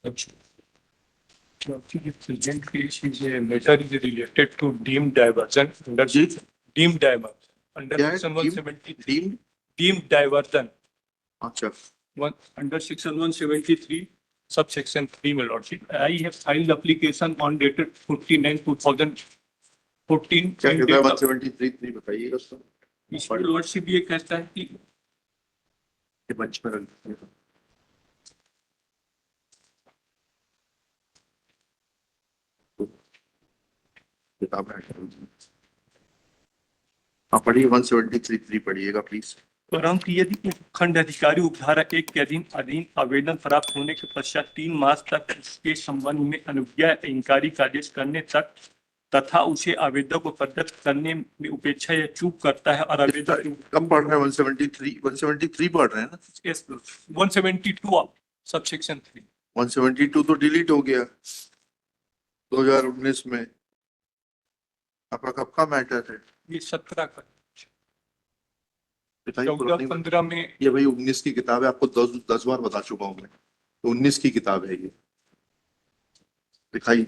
The present case is a matter is related to deemed diversion under deemed diversion under क्या है? section Deemed? 173 deemed diversion अच्छा, one under section 173 subsection 3 my lordship. I have filed application on dated 49/2014 क्या and कहता है date of- 173 बताइएगा उसको। इसमें lordship ये कहता है कि ये मंच पर रख दीजिए। किताब है, हाँ पढ़िए 173 पढ़िएगा प्लीज। परंतु यदि खंड अधिकारी उपधारा 1 के अधीन आवेदन प्राप्त होने के पश्चात 3 मास तक उसके संबंध में अनुज्ञा इंकारी का आदेश करने तक तथा उसे आवेदक को प्रदत्त करने में उपेक्षा या चूक करता है और आवेदक कम पढ़ रहे हैं 173 पढ़ रहे हैं ना। 172 सबसेक्शन 3 172 तो डिलीट हो गया 2019 में। आपका कब का मैटर है? ये 17 का बताइए 14-15 में ये भाई 19 की किताब है, आपको 10 बार बता चुका हूँ मैं, तो 19 की किताब है ये। दिखाइए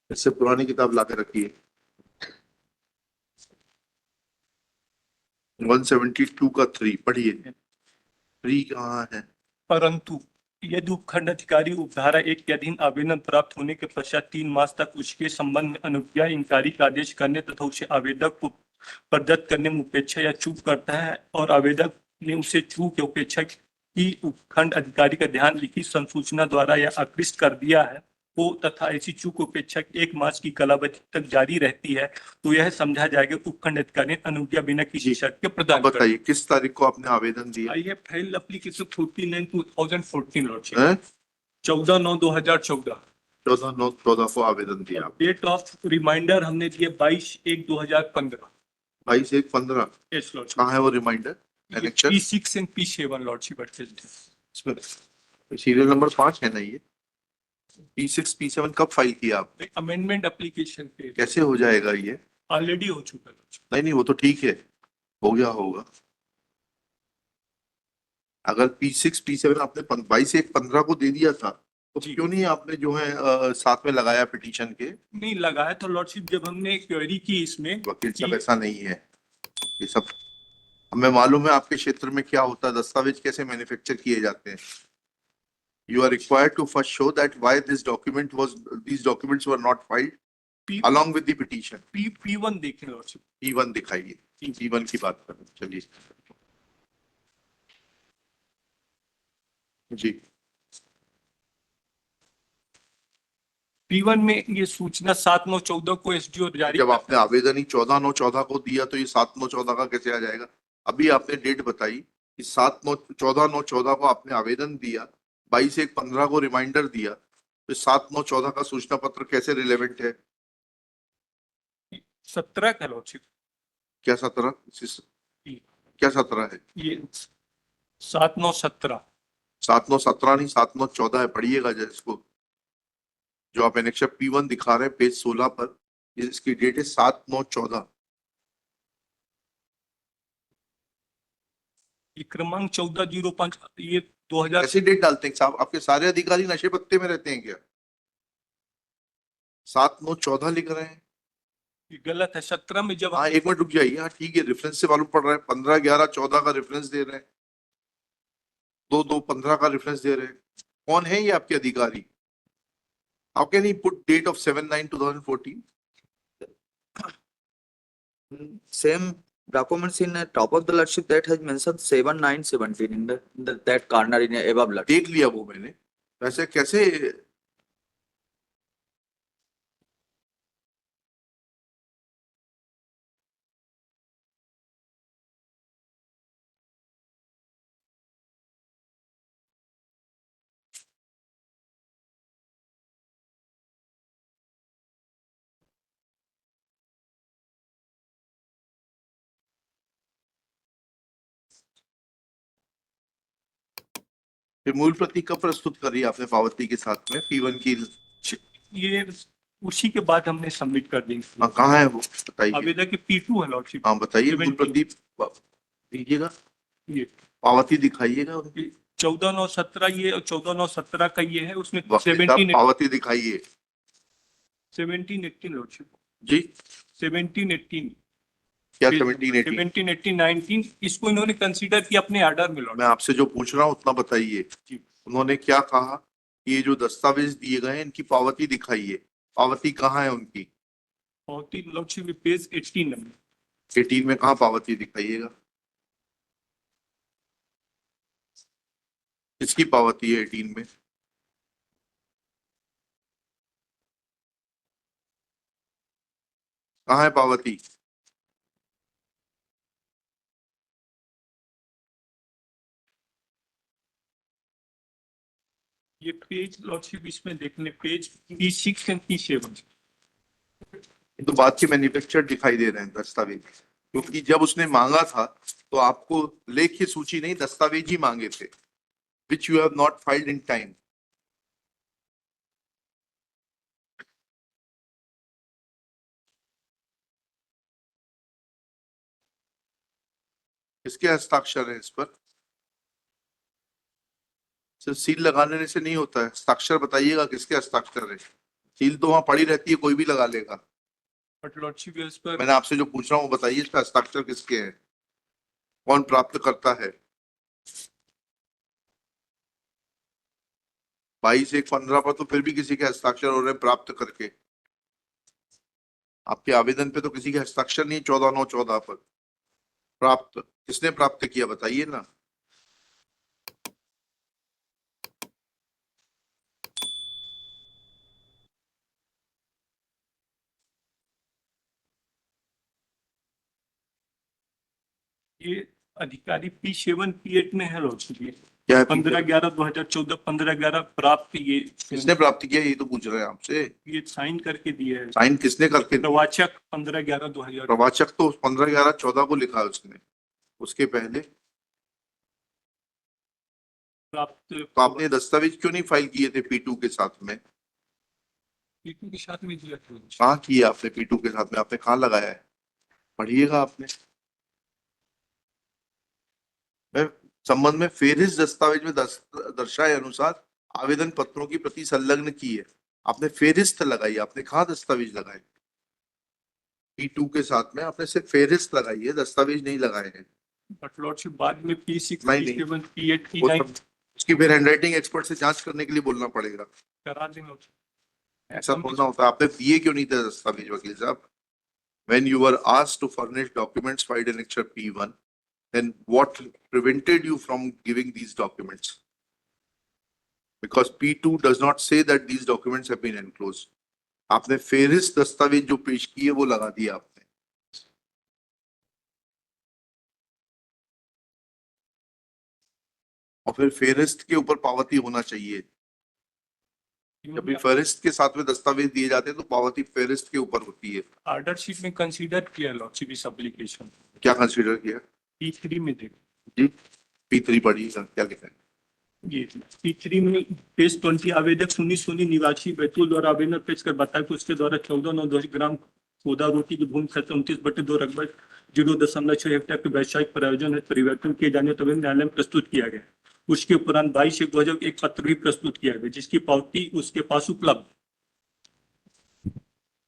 इससे पुरानी किताब लाके रखिए। 172 का 3 पढ़िए। 3 कहाँ है? परंतु यदि उपखंड अधिकारी उपधारा 1 के अधीन आवेदन प्राप्त होने के पश्चात 3 मास तक उसके संबंध में अनुज्ञा इंकारी का आदेश करने तथा उसे आवेदक को प्रदत्त करने में उपेक्षा या चूक करता है और आवेदक ने उसे चूक या उपेक्षा की उपखंड अधिकारी का ध्यान लिखित संसूचना द्वारा या आकृष्ट कर दिया है वो तथा ऐसी चूक उपेक्षा 1 मास की कालावधि तक जारी रहती है तो यह समझा जाएगा उपखंड अधिकारी ने अनुज्ञा बिना किसी शर्त के प्रदान कर। बताइए किस तारीख को आपने आवेदन दिया? I have filed application 49/2014 lordship 14/9/2014 14/9/14 को आवेदन दिया। डेट ऑफ रिमाइंडर हमने दिया 22/1/2015 22/1/15। Yes lordship. कहाँ है वो reminder? P6 and P7 lordship इसमें सीरियल नंबर 5 है ना ये? P6 P7 कब फाइल किया आपने? अमेंडमेंट एप्लीकेशन पे कैसे हो जाएगा ये? ऑलरेडी हो चुका है। नहीं वो तो ठीक है, हो गया होगा। अगर P6 P7 आपने 22/1/15 को दे दिया था तो क्यों नहीं आपने जो है साथ में लगाया पिटीशन के? नहीं लगाया तो लॉर्डशिप जब हमने क्वेरी की इसमें वकील साहब ऐसा नहीं है ये सब। हमें मालूम है आपके क्षेत्र में क्या होता है, दस्तावेज कैसे मैन्युफैक्चर किए जाते हैं। You are required to first show that why these documents were not filed along with the petition. P1 देखें लॉर्डशिप। P1 दिखाइए, P1 की बात करें। चलिए जी। P1 में ये सूचना 7/9/14 को एसडीओ जारी। जब आपने आवेदन ही 14/9/14 को दिया तो ये 7/9/14 का कैसे आ जाएगा? अभी आपने डेट बताई कि 14/9/14 को आपने आवेदन दिया, 22/1/15 को रिमाइंडर दिया, तो 7/9/14 का सूचना पत्र कैसे रिलेवेंट है? 17 का लॉर्डशिप। क्या 17? क्या 17 है? ये 7/9/17 7/9/17 नहीं 7/9/14 है। पढ़िएगा इसको, जो आप एनेक्शर P1 दिखा रहे हैं पेज 16 पर, इसकी डेट है 7/9/14। क्रमांक 14/05 ये 2000। ऐसी डेट डालते हैं साहब? आपके सारे अधिकारी नशे पत्ते में रहते हैं क्या? 7/9/14 लिख रहे हैं, ये गलत है। 17 में जब हाँ एक मिनट रुक जाइए। हाँ ठीक है, रेफरेंस से मालूम पड़ रहा है। 15/11/14 का रेफरेंस दे रहे हैं, 2/2/15 का रेफरेंस दे रहे हैं। कौन है ये आपके अधिकारी? How can he put date of 7/9/2014? Same documents in the top of the lordship that has mentioned 7/9/17 in that corner in the above lordship. देख लिया वो मैंने, वैसे कैसे? फिर मूल प्रति कब प्रस्तुत करी आपने पावती के साथ में P1 की? ये उसी के बाद हमने सबमिट कर दी। हाँ कहाँ है वो बताइए। आवेदक की P2 है लॉर्डशिप। हाँ बताइए मूल प्रति। दीजिएगा, ये पावती दिखाइएगा उनकी। 14/9/17 ये और 14/9/17 का ये है, उसमें वकील साहब 17 पावती दिखाइए 17-18 लॉर्डशिप, जी। 17-18 क्या 17-18? 17-18-19 इसको इन्होंने कंसीडर किया अपने ऑर्डर में मैं लॉर्डशिप। आपसे जो पूछ रहा हूँ उतना बताइए। जी। उन्होंने क्या कहा कि ये जो दस्तावेज दिए गए हैं इनकी पावती दिखाइए, पावती कहाँ है उनकी? और तीन लॉर्डशिप पेज 18 नंबर 18 में कहाँ पावती दिखाइएगा? किसकी पावती है 18 में? कहाँ है पावती? ये पेज लॉर्डशिप इसमें देखने पेज P6 एंड P7 तो बाद के मैन्युफैक्चर दिखाई दे रहे हैं दस्तावेज, क्योंकि जब उसने मांगा था तो आपको लेखी सूची नहीं दस्तावेज ही मांगे थे, which you have not filed in time. किसके हस्ताक्षर है इस पर? सिर्फ सील लगाने से नहीं होता है, हस्ताक्षर बताइएगा किसके हस्ताक्षर है। सील तो वहां पड़ी रहती है, कोई भी लगा लेगा। बट लॉर्डशिप इस पर मैंने आपसे जो पूछ रहा हूँ वो बताइए, इसका हस्ताक्षर किसके हैं, कौन प्राप्त करता है? 22/1/15 पर तो फिर भी किसी के हस्ताक्षर हो रहे हैं प्राप्त करके। आपके आवेदन पे तो किसी के हस्ताक्षर नहीं है 14/9/14 पर। प्राप्त किसने प्राप्त किया बताइए ना। ये अधिकारी P7 P8 में है लॉर्डशिप ये क्या है? 15/11/2014 15/11 प्राप्त ये किसने प्राप्त किया ये तो पूछ रहे हैं आपसे। ये साइन करके दिया है साइन किसने करके? प्रवाचक 15/11/2000 प्रवाचक तो 15/11/14 को लिखा है उसने, उसके पहले प्राप्त तो आपने दस्तावेज क्यों नहीं फाइल किए थे P2 के साथ में? P2 के साथ में दिया था कहाँ किया आपने P2 के साथ में, आपने कहाँ लगाया है? पढ़िएगा आपने। मैं संबंध में फेरिस्त दस्तावेज में दर्शाए अनुसार आवेदन पत्रों की प्रति संलग्न की है, आपने फेरिस्त लगाई, आपने कहाँ दस्तावेज लगाए? P2 के साथ में आपने सिर्फ फेरिस्त लगाई है, दस्तावेज नहीं लगाए हैं। बट लॉर्डशिप बाद में P6 नहीं, नहीं। P7 P8 वो P9 सब उसकी फिर हैंडराइटिंग एक्सपर्ट से जांच करने के लिए बोलना पड़ेगा। करा दें लॉर्डशिप। ऐसा थोड़ा होता है, आपने दिए क्यों नहीं थे दस्तावेज वकील साहब? When you were asked to furnish documents filed in Annexure P1, then what prevented you from giving these documents? Because P2 does not say that these documents have been enclosed. आपने फेरिस्त दस्तावेज जो पेश किए वो लगा दिया आपने। और फिर फेरिस्त के ऊपर पावती होना चाहिए। जब भी फेरिस्त के साथ में दस्तावेज दिए जाते हैं तो पावती फेरिस्त के ऊपर होती है। ऑर्डर शीट में कंसीडर किया लॉर्डशिप इस एप्लीकेशन क्या कंसीडर किया P3 में देखो जी? P3 पढ़िएगा क्या लिखा है। ये P3 में पेज 20 आवेदक सुनी सुनी निवासी बैतूल द्वारा आवेदन पेश कर बताया कि उसके द्वारा 14/9/10 ग्राम पौधा रोटी की भूमि क्षेत्र 29/2 रकबा 0.6 हेक्टेयर के व्यावसायिक प्रयोजन है परिवर्तन किए जाने तब न्यायालय में प्रस्तुत किया गया। उसके उपरांत 22/1/2001 एक पत्र भी प्रस्तुत किया गया जिसकी पावती उसके पास उपलब्ध,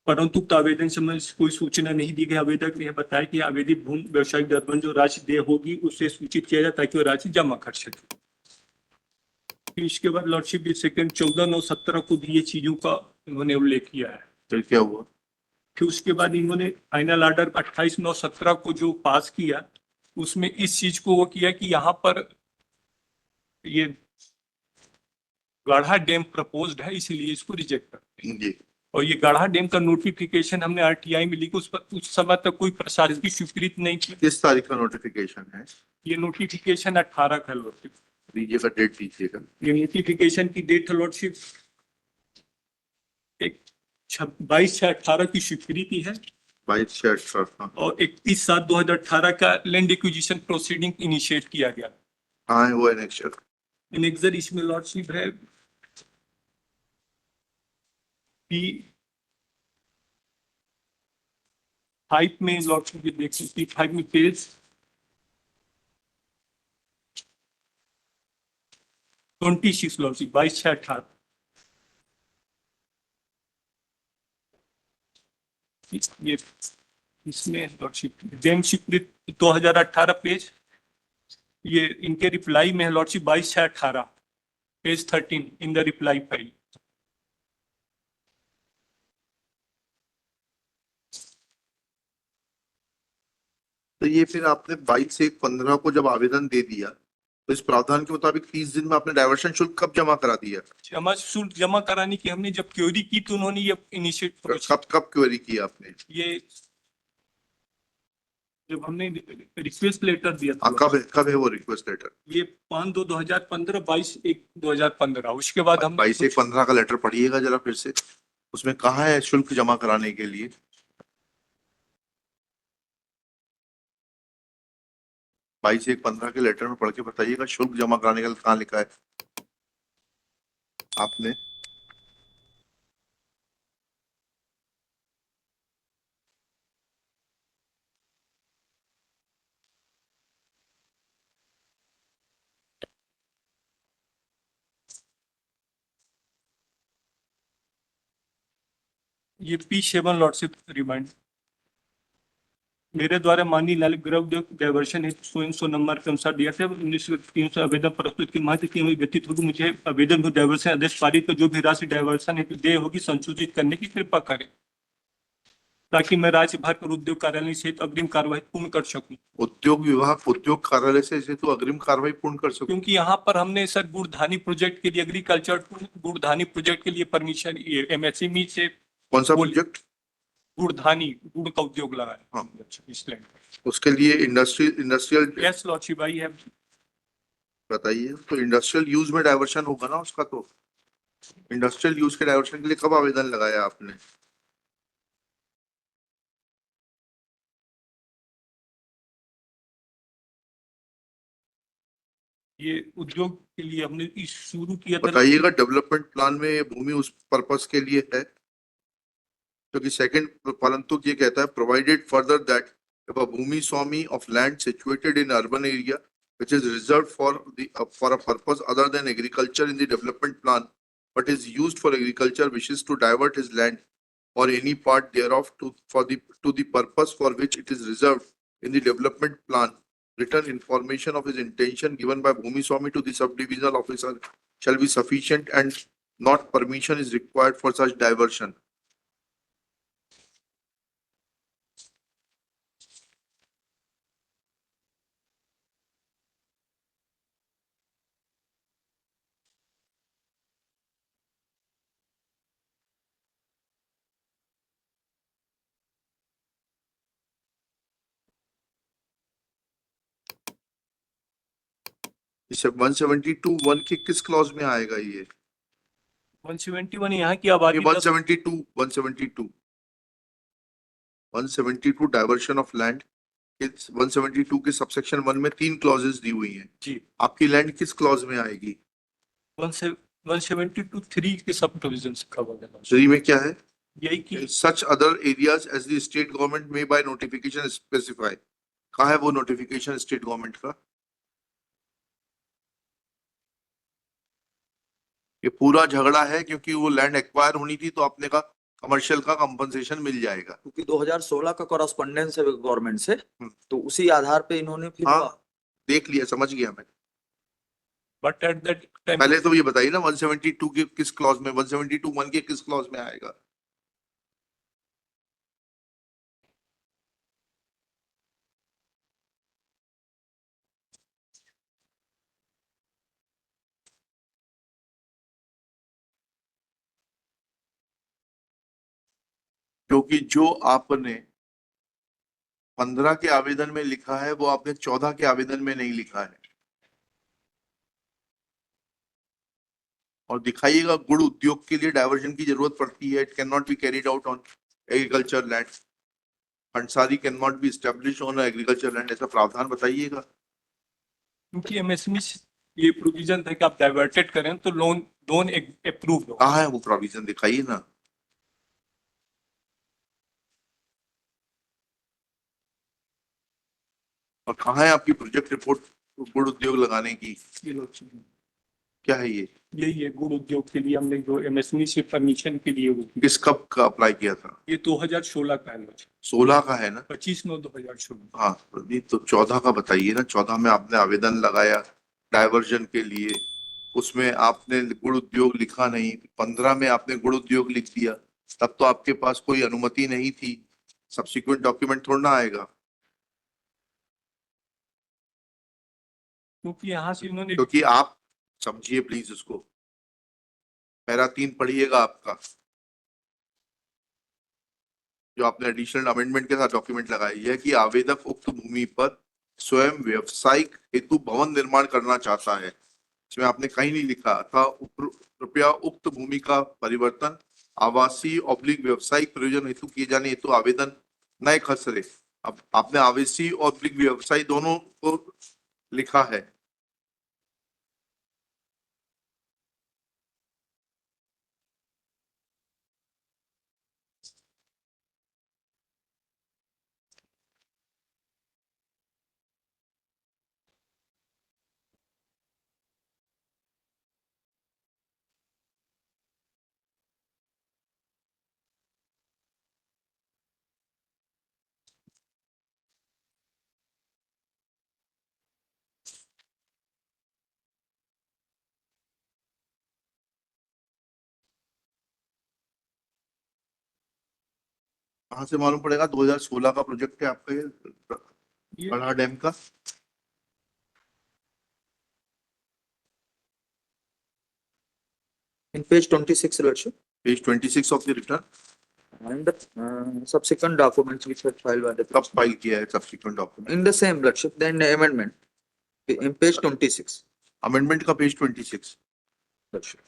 परंतु उक्त आवेदन से कोई सूचना नहीं दी गई। आवेदक ने बताया कि आवेदित भूमि व्यवसायिक दरबंद जो राशि देय होगी उसे सूचित किया जाए ताकि वो राशि जमा कर सके। फिर इसके बाद लॉर्डशिप सेकंड 14/9/17 को भी ये चीजों का इन्होंने उल्लेख किया है। फिर क्या हुआ? फिर उसके बाद इन्होंने फाइनल ऑर्डर 28/9/17 को जो पास किया उसमें इस चीज को वो किया कि यहाँ पर ये गाढ़ा डैम प्रपोज्ड है इसलिए इसको रिजेक्ट करते हैं। जी। और ये गाढ़ा डैम का नोटिफिकेशन हमने RTI में लिखा, उस पर उस समय तक कोई प्रशासकीय स्वीकृति नहीं थी। किस तारीख का नोटिफिकेशन है? ये नोटिफिकेशन 18 का लॉर्डशिप, दीजिएगा, डेट दीजिएगा। ये नोटिफिकेशन की डेट है लॉर्डशिप एक 22/6/18 की स्वीकृति है 22/6/18। और 31/7/2018 का लैंड एक्विजिशन प्रोसीडिंग इनिशिएट किया गया। हाँ है वो एनेक्चर। एनेक्सर इसमें लॉर्डशिप है P5 में लॉर्डशिप देख सकती P5 में पेज 26 लॉर्डशिप 22/6/18 ये इसमें लॉर्डशिप जेमशिप 2018 पेज, ये इनके रिप्लाई में है lordship 22/6/18 page 13 in the reply file. तो ये फिर आपने 22/1/15 को जब आवेदन दे दिया तो इस प्रावधान के मुताबिक 30 दिन में आपने डायवर्शन शुल्क कब जमा करा दिया? जमा शुल्क जमा कराने की हमने जब क्वेरी की तो उन्होंने ये इनिशिएट कब क्वेरी की आपने? ये जब हमने रिक्वेस्ट लेटर दिया था कब है वो रिक्वेस्ट लेटर? ये 5/2/2015 22/1/2015 उसके बाद हम 22/1/15 का लेटर पढ़िएगा जरा फिर से, उसमें कहाँ है शुल्क जमा कराने के लिए? 22/1/15 के लेटर में पढ़ के बताइएगा शुल्क जमा कराने का कहाँ लिखा है आपने? ये P7 लॉर्डशिप रिमाइंड मेरे द्वारा माननीय लाल ग्रह डायवर्शन हेतु सो नंबर के अनुसार दिया था 1903 आवेदन प्रस्तुत की माहिती की हुई व्यतीत होगी मुझे आवेदन में डायवर्सन आदेश पारित कर जो भी राशि डायवर्सन हेतु देय होगी संशोधित करने की कृपा करें ताकि मैं राज्य भर कर उद्योग कार्यालय सहित अग्रिम कार्रवाई पूर्ण कर सकूं। उद्योग विभाग उद्योग कार्यालय से इसे तो अग्रिम कार्रवाई पूर्ण कर सको। क्योंकि यहाँ पर हमने सर गुड़धानी प्रोजेक्ट के लिए एग्रीकल्चर गुड़धानी प्रोजेक्ट के लिए परमिशन MSME से कौन सा बोल- प्रोजेक्ट? गुड़धानी गुड़ का उद्योग लगा है हाँ। इसलिए उसके लिए इंडस्ट्रियल यस लॉर्डशिप आई है। बताइए, तो इंडस्ट्रियल यूज में डायवर्शन होगा ना उसका, तो इंडस्ट्रियल यूज के डायवर्शन के लिए कब आवेदन लगाया आपने? ये उद्योग के लिए हमने शुरू किया था। बताइएगा डेवलपमेंट प्लान में ये भूमि उस पर्पस के लिए है? क्योंकि सेकंड परंतु ये कहता है provided further that if a भूमि स्वामी of land situated in urban area which is reserved for a purpose other than agriculture in the development plan but is used for agriculture wishes to divert his land or any part thereof to the purpose for which it is reserved in the development plan, written information of his intention given by Bhumi Swami to the subdivisional officer shall be sufficient and not permission is required for such diversion. इसे 172(1) के किस clause में आएगा ये? 171 यहाँ की आबादी 172 diversion of land 172 के सबसेक्शन 1 में 3 क्लॉजेस दी हुई हैं। जी आपकी लैंड किस क्लॉज में आएगी? 172 3 के सब प्रोविजन से कवर है। 3 में क्या है? यही कि such other areas as the state government may by notification specify. कहाँ है वो नोटिफिकेशन स्टेट गवर्नमेंट का? ये पूरा झगड़ा है क्योंकि वो लैंड एक्वायर होनी थी तो आपने कहा कमर्शियल का कंपनसेशन मिल जाएगा। क्योंकि 2016 का कॉरेस्पॉन्डेंस है गवर्नमेंट से, तो उसी आधार पे इन्होंने फिर हाँ देख लिया, समझ गया मैं। बट एट दैट टाइम पहले तो ये बताइए ना 172 के किस क्लॉज में, 172(1) के किस क्लॉज में आएगा? क्योंकि जो आपने 15 के आवेदन में लिखा है वो आपने 14 के आवेदन में नहीं लिखा है। और दिखाइएगा गुड़ उद्योग के लिए डायवर्जन की जरूरत पड़ती है, it can not be carried out on agriculture land, फंडसारी can not be establish on agriculture land, ऐसा प्रावधान बताइएगा। क्योंकि MSME ये प्रोविजन था कि आप डाइवर्टेड करें तो लोन अप्रूव हो। कहाँ है वो प्रोविजन, दिखाइए ना। और कहाँ है आपकी प्रोजेक्ट रिपोर्ट गुड़ उद्योग लगाने की? ये लो चीज़। क्या है ये? यही है गुड़ उद्योग के लिए हमने जो एमएसएमई से परमिशन के लिए वो किस कब का अप्लाई किया था? ये 2016 का है 16 का है ना? 25/9/2016। हाँ, नहीं तो 14 का बताइए ना। 14 में आपने आवेदन लगाया डायवर्जन के लिए, उसमें आपने गुड़ उद्योग लिखा नहीं। 15 में आपने गुड़ उद्योग लिख दिया, तब तो आपके पास कोई अनुमति नहीं थी। सब्सिक्वेंट डॉक्यूमेंट थोड़ा ना आएगा। क्योंकि यहाँ से इन्होंने क्योंकि आप समझिए प्लीज उसको, पैरा 3 पढ़िएगा आपका, जो आपने एडिशनल अमेंडमेंट के साथ डॉक्यूमेंट लगाई है कि आवेदक उक्त भूमि पर स्वयं व्यवसायिक हेतु भवन निर्माण करना चाहता है। इसमें आपने कहीं नहीं लिखा था कृपया उक्त भूमि का परिवर्तन आवासीय ऑब्लिक व्यवसायिक प्रयोजन हेतु किए जाने हेतु आवेदन नए खसरे। अब आपने आवासीय ऑब्लिक व्यवसायी दोनों को लिखा है। कहाँ से मालूम पड़ेगा? 2016 का प्रोजेक्ट है आपका ये ये बड़ा डैम का। In page 26, Your Lordship, page 26 of the return. and the subsequent documents which were filed by the कब फाइल किया है subsequent document? in the same, Lordship, then amendment in page 26, amendment का page 26। Lordship.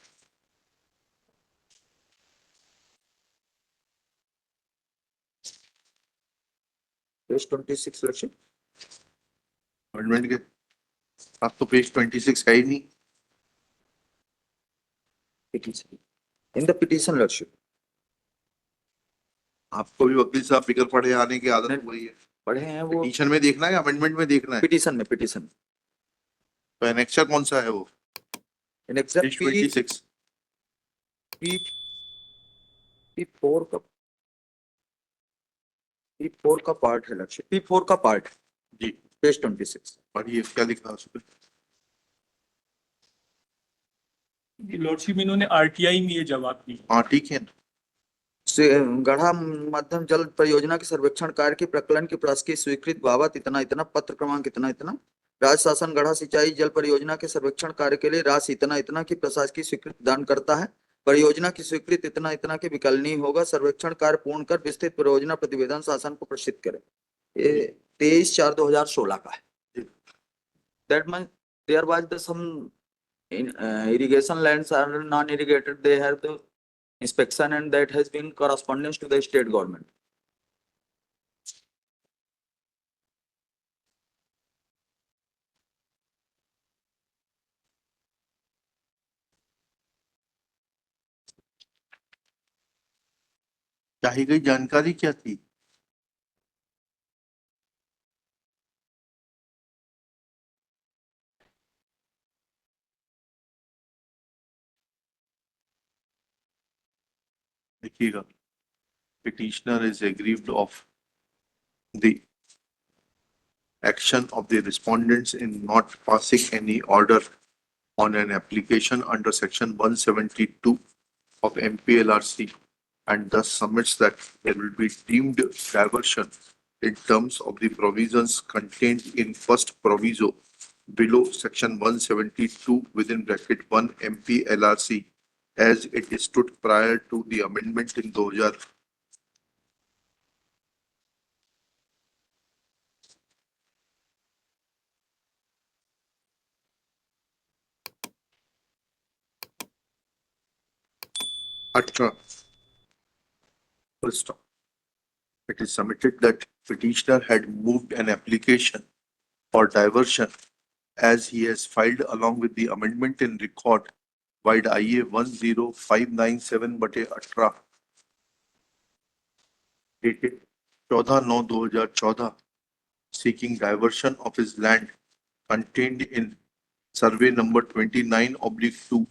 Page 26, Lordship. Amendment के साथ तो page 26 है ही नहीं। Petition. In the petition, Lordship, आपको भी वकील साहब फिगर पढ़े आने की आदत हो गई है। पढ़े हैं वो पिटीशन में देखना है या अमेंडमेंट में देखना है? petition. तो एनेक्चर कौन सा है वो? In exact page 26। P4 का P4 का पार्ट है Lordship, P4 का पार्ट, जी page 26. पढ़िए क्या लिखा है उसमें। लॉर्डशिप इन्होंने आरटीआई में ये जवाब दिया। हाँ ठीक है ना। से गढ़ा मध्यम जल परियोजना के सर्वेक्षण कार्य के प्रकलन की प्रशासकीय स्वीकृति बाबत इतना इतना, पत्र क्रमांक इतना इतना, राज्य शासन गढ़ा सिंचाई जल परियोजना के सर्वेक्षण कार्य के लिए राशि इतना इतना की प्रशासकीय स्वीकृति प्रदान करता है। परियोजना की स्वीकृति इतना इतना की विकलनीय होगा। सर्वेक्षण कार्य पूर्ण कर विस्तृत परियोजना प्रतिवेदन शासन को प्रेषित करें। ये 23/4/2016 का है। That means there was the some irrigation lands are non-irrigated. They have the inspection and that has been correspondence to the state government. चाही गई जानकारी क्या थी? देखिएगा, petitioner is aggrieved of the action of the respondents in not passing any order on an application under section 172 of MPLRC and thus submits that there will be deemed diversion in terms of the provisions contained in first proviso below section 172 within bracket 1 MPLRC as it stood prior to the amendment in 2000. Full stop. It is submitted that petitioner had moved an application for diversion as he has filed along with the amendment in record wide IA 10597/18 dated 14/9/2014 seeking diversion of his land contained in survey number 29/2,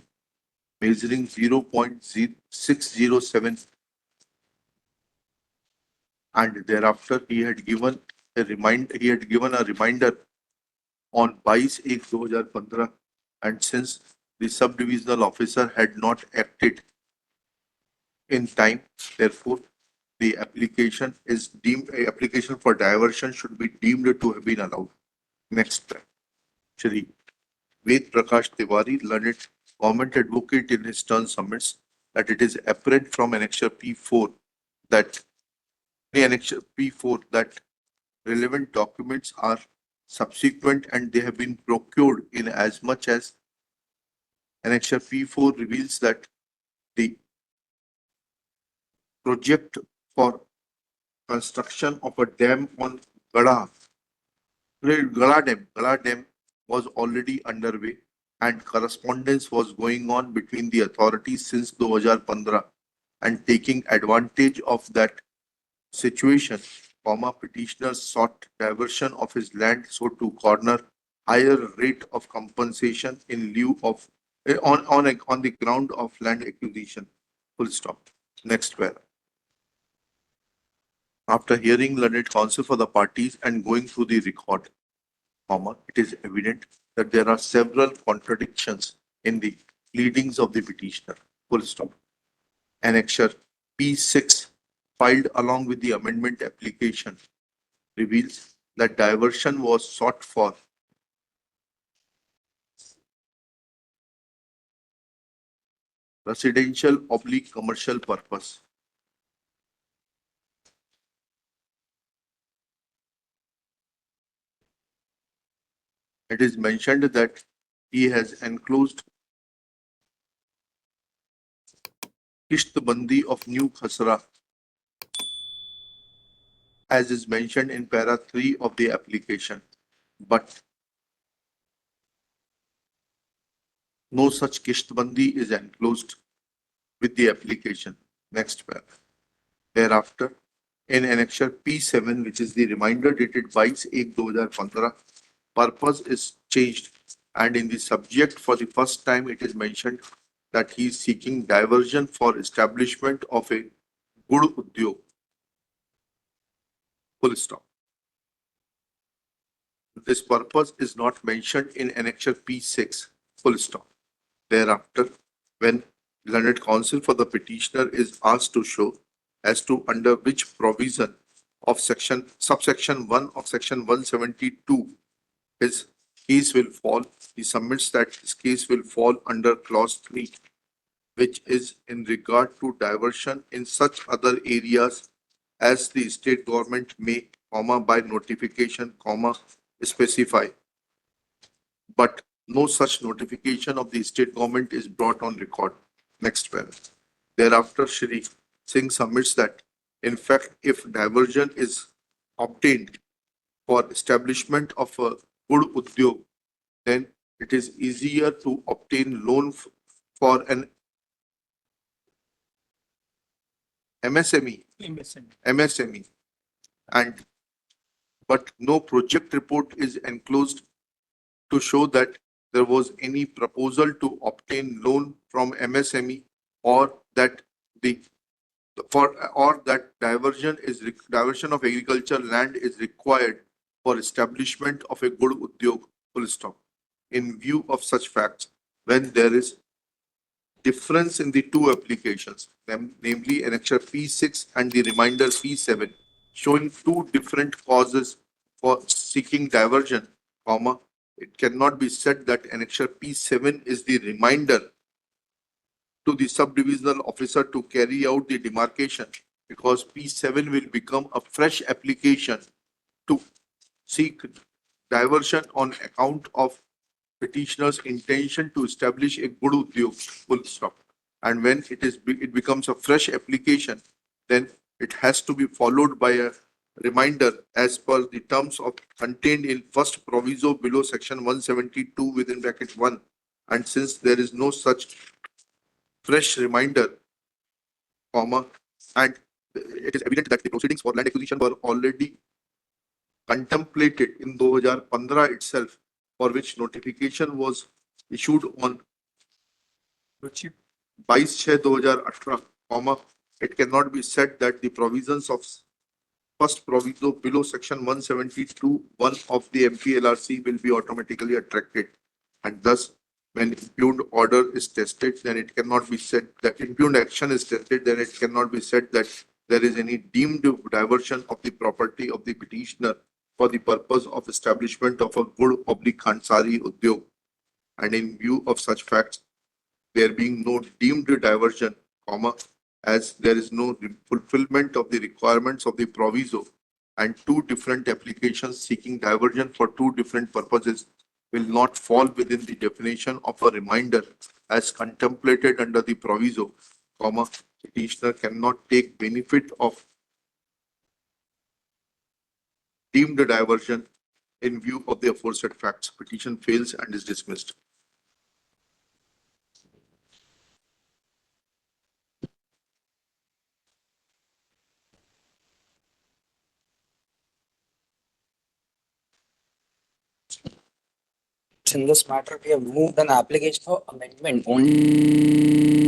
measuring 0.607, and thereafter he had given a reminder on 22/1/2015, and since the sub-divisional officer had not acted in time, therefore the application for diversion should be deemed to have been allowed. Next, Shri Ved Prakash Tiwari, learned government advocate, in his turn submits that it is apparent from Annexure P4 that relevant documents are subsequent and they have been procured in as much as Annexure P4 reveals that the project for construction of a dam on Gada Dam was already underway and correspondence was going on between the authorities since 2015, and taking advantage of that situation, petitioner sought diversion of his land so to corner higher rate of compensation in lieu of on the ground of land acquisition. Full stop. Next paragraph. After hearing learned counsel for the parties and going through the record, it is evident that there are several contradictions in the pleadings of the petitioner. Full stop. Annexure P6 filed along with the amendment application reveals that diversion was sought for residential/commercial purpose. It is mentioned that he has enclosed Kishtbandi of New Khasra, as is mentioned in para 3 of the application, but no such Kishtbandi is enclosed with the application. Next paragraph. Thereafter, in Annexure P7, which is the reminder dated 22/1/2015, purpose is changed, and in the subject for the first time it is mentioned that he is seeking diversion for establishment of a Gud Udyog. Full stop. This purpose is not mentioned in Annexure P6. Full stop. Thereafter, when learned counsel for the petitioner is asked to show as to under which provision of subsection 1 of section 172 his case will fall, he submits that his case will fall under clause 3, which is in regard to diversion in such other areas as the state government may, by notification, specify. But no such notification of the state government is brought on record. Next paragraph. Thereafter, Shri Singh submits that, in fact, if diversion is obtained for establishment of a Gud Udyog, then it is easier to obtain loan for an MSME, but no project report is enclosed to show that there was any proposal to obtain loan from MSME, or that diversion of agricultural land is required for establishment of a Gud Udyog. Full stop. In view of such facts, when there is difference in the two applications, namely Annexure P6 and the reminder P7, showing two different causes for seeking diversion, it cannot be said that Annexure P7 is the reminder to the subdivisional officer to carry out the demarcation, because P7 will become a fresh application to seek diversion on account of petitioner's intention to establish a Gud Udyog. Full stop. And when it becomes a fresh application, then it has to be followed by a reminder as per the terms of contained in first proviso below section 172 within bracket 1. And since there is no such fresh reminder, and it is evident that the proceedings for land acquisition were already contemplated in 2015 itself, for which notification was issued on Ruchi 22/6/2018, comma, it cannot be said that the provisions of first proviso below section 172(1) of the MPLRC will be automatically attracted. And thus, when impugned order is tested, then it cannot be said that impugned action is tested, then it cannot be said that there is any deemed diversion of the property of the petitioner for the purpose of establishment of a good oblique Khansari Udyog. And in view of such facts, there being no deemed diversion, comma, as there is no fulfillment of the requirements of the proviso, and two different applications seeking diversion for two different purposes will not fall within the definition of a reminder as contemplated under the proviso, comma, petitioner cannot take benefit of deemed diversion in view of the aforesaid facts. Petition fails and is dismissed. In this matter, we have moved an application for amendment only